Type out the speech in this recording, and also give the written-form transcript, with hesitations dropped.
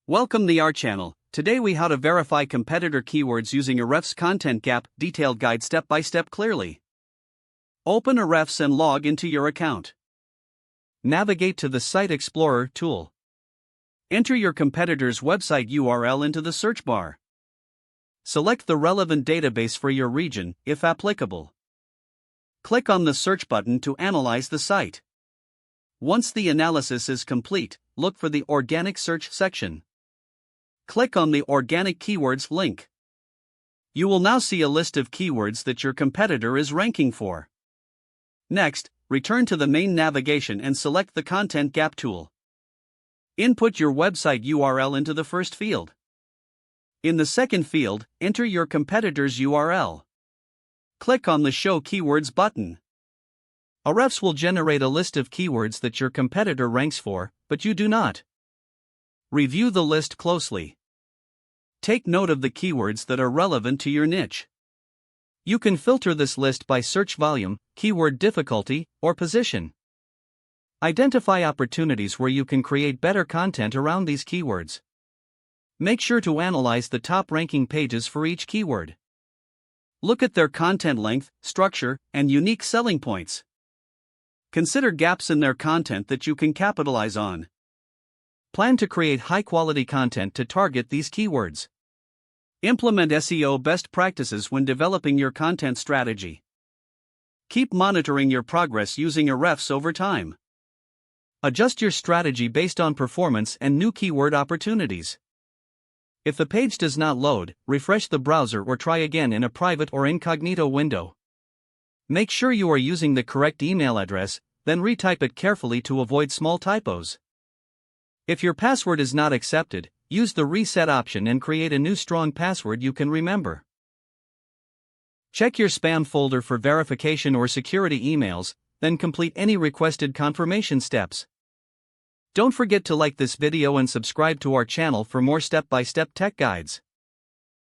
Welcome to our channel. Today we how to verify competitor keywords using Ahrefs Content Gap detailed guide step by step clearly. Open Ahrefs and log into your account. Navigate to the Site Explorer tool. Enter your competitor's website URL into the search bar. Select the relevant database for your region, if applicable. Click on the search button to analyze the site. Once the analysis is complete, look for the Organic Search section. Click on the Organic Keywords link. You will now see a list of keywords that your competitor is ranking for. Next, return to the main navigation and select the Content Gap tool. Input your website URL into the first field. In the second field, enter your competitor's URL. Click on the Show Keywords button. Ahrefs will generate a list of keywords that your competitor ranks for, but you do not. Review the list closely. Take note of the keywords that are relevant to your niche. You can filter this list by search volume, keyword difficulty, or position. Identify opportunities where you can create better content around these keywords. Make sure to analyze the top ranking pages for each keyword. Look at their content length, structure, and unique selling points. Consider gaps in their content that you can capitalize on. Plan to create high-quality content to target these keywords. Implement SEO best practices when developing your content strategy. Keep monitoring your progress using Ahrefs over time. Adjust your strategy based on performance and new keyword opportunities. If the page does not load, refresh the browser or try again in a private or incognito window. Make sure you are using the correct email address, then retype it carefully to avoid small typos. If your password is not accepted, use the reset option and create a new strong password you can remember. Check your spam folder for verification or security emails, then complete any requested confirmation steps. Don't forget to like this video and subscribe to our channel for more step-by-step tech guides.